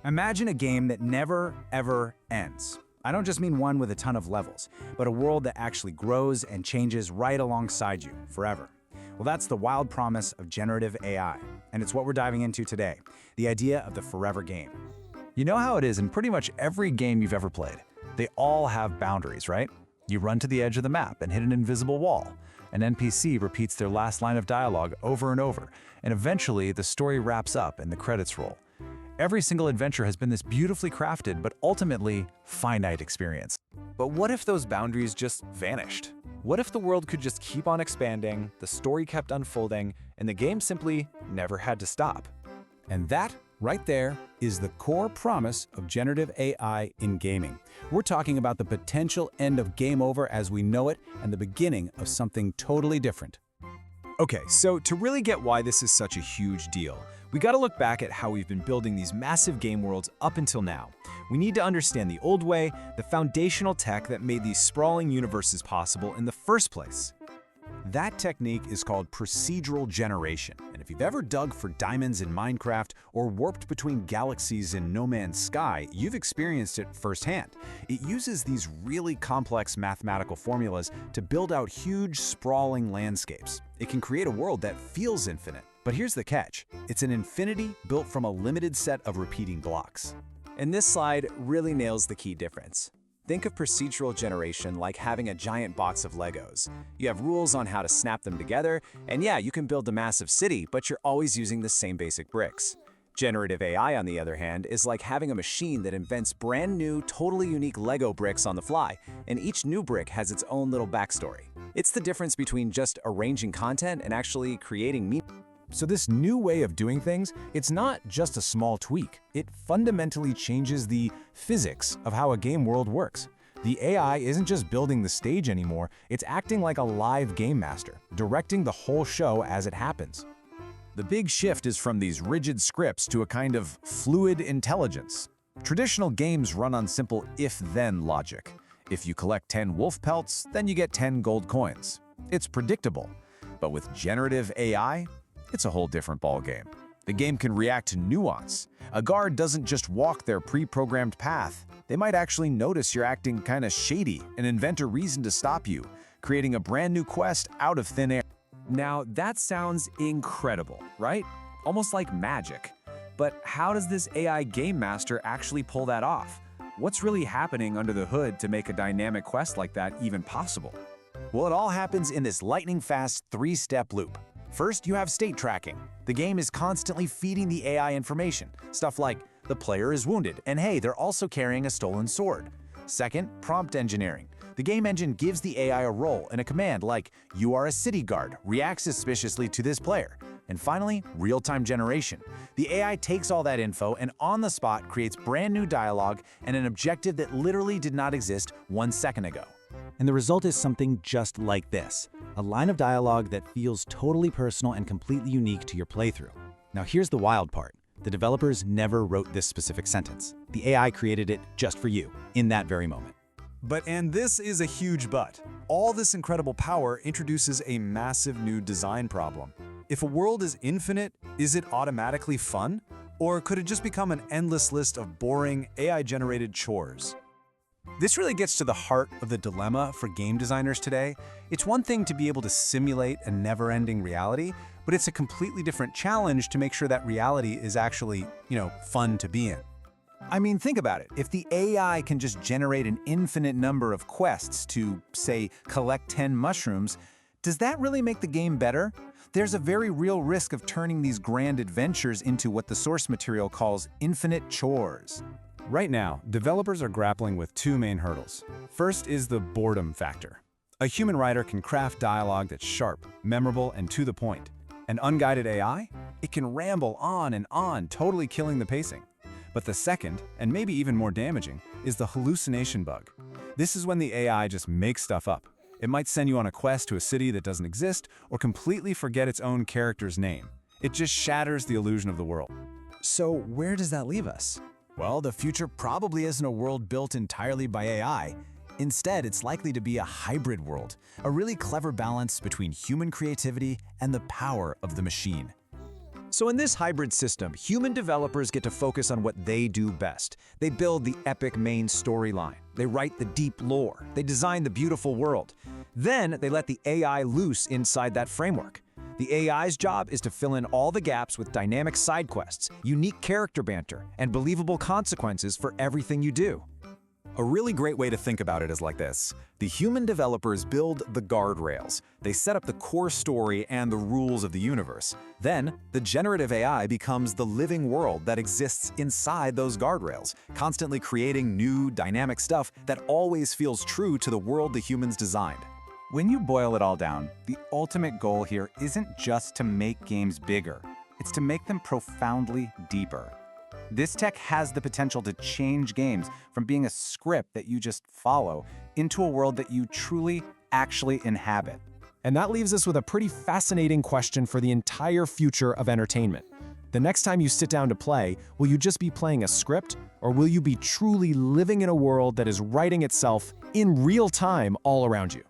Imagine a game that never, ever ends. I don't just mean one with a ton of levels, but a world that actually grows and changes right alongside you, forever. Well, that's the wild promise of generative AI, and it's what we're diving into today, the idea of the forever game. You know how it is in pretty much every game you've ever played. They all have boundaries, right? You run to the edge of the map and hit an invisible wall. An NPC repeats their last line of dialogue over and over, and eventually the story wraps up and the credits roll. Every single adventure has been this beautifully crafted but ultimately finite experience. But what if those boundaries just vanished? What if the world could just keep on expanding, the story kept unfolding, and the game simply never had to stop? And that, right there, is the core promise of generative AI in gaming. We're talking about the potential end of game over as we know it and the beginning of something totally different. Okay, so to really get why this is such a huge deal, we gotta look back at how we've been building these massive game worlds up until now. We need to understand the old way, the foundational tech that made these sprawling universes possible in the first place. That technique is called procedural generation, and if you've ever dug for diamonds in Minecraft or warped between galaxies in No Man's Sky, you've experienced it firsthand. It uses these really complex mathematical formulas to build out huge, sprawling landscapes. It can create a world that feels infinite. But here's the catch. It's an infinity built from a limited set of repeating blocks. And this slide really nails the key difference. Think of procedural generation like having a giant box of Legos. You have rules on how to snap them together, and yeah, you can build a massive city, but you're always using the same basic bricks. Generative AI, on the other hand, is like having a machine that invents brand new, totally unique Lego bricks on the fly, and each new brick has its own little backstory. It's the difference between just arranging content and actually creating meaning. So this new way of doing things, it's not just a small tweak. It fundamentally changes the physics of how a game world works. The AI isn't just building the stage anymore, it's acting like a live game master, directing the whole show as it happens. The big shift is from these rigid scripts to a kind of fluid intelligence. Traditional games run on simple if-then logic. If you collect 10 wolf pelts, then you get 10 gold coins. It's predictable. But with generative AI, it's a whole different ballgame. The game can react to nuance. A guard doesn't just walk their pre-programmed path. They might actually notice you're acting kinda shady and invent a reason to stop you, creating a brand new quest out of thin air. Now, that sounds incredible, right? Almost like magic. But how does this AI game master actually pull that off? What's really happening under the hood to make a dynamic quest like that even possible? Well, it all happens in this lightning-fast three-step loop. First, you have state tracking. The game is constantly feeding the AI information. Stuff like, the player is wounded, and hey, they're also carrying a stolen sword. Second, prompt engineering. The game engine gives the AI a role and a command like, you are a city guard, react suspiciously to this player. And finally, real-time generation. The AI takes all that info and on the spot creates brand new dialogue and an objective that literally did not exist 1 second ago. And the result is something just like this, a line of dialogue that feels totally personal and completely unique to your playthrough. Now here's the wild part. The developers never wrote this specific sentence. The AI created it just for you, in that very moment. And this is a huge but. All this incredible power introduces a massive new design problem. If a world is infinite, is it automatically fun? Or could it just become an endless list of boring, AI-generated chores? This really gets to the heart of the dilemma for game designers today. It's one thing to be able to simulate a never-ending reality, but it's a completely different challenge to make sure that reality is actually, fun to be in. I mean, think about it. If the AI can just generate an infinite number of quests to, say, collect 10 mushrooms, does that really make the game better? There's a very real risk of turning these grand adventures into what the source material calls infinite chores. Right now, developers are grappling with two main hurdles. First is the boredom factor. A human writer can craft dialogue that's sharp, memorable, and to the point. An unguided AI? It can ramble on and on, totally killing the pacing. But the second, and maybe even more damaging, is the hallucination bug. This is when the AI just makes stuff up. It might send you on a quest to a city that doesn't exist, or completely forget its own character's name. It just shatters the illusion of the world. So where does that leave us? Well, the future probably isn't a world built entirely by AI. Instead, it's likely to be a hybrid world, a really clever balance between human creativity and the power of the machine. So in this hybrid system, human developers get to focus on what they do best. They build the epic main storyline. They write the deep lore. They design the beautiful world. Then they let the AI loose inside that framework. The AI's job is to fill in all the gaps with dynamic side quests, unique character banter, and believable consequences for everything you do. A really great way to think about it is like this. The human developers build the guardrails. They set up the core story and the rules of the universe. Then, the generative AI becomes the living world that exists inside those guardrails, constantly creating new, dynamic stuff that always feels true to the world the humans designed. When you boil it all down, the ultimate goal here isn't just to make games bigger, it's to make them profoundly deeper. This tech has the potential to change games from being a script that you just follow into a world that you truly, actually inhabit. And that leaves us with a pretty fascinating question for the entire future of entertainment. The next time you sit down to play, will you just be playing a script, or will you be truly living in a world that is writing itself in real time all around you?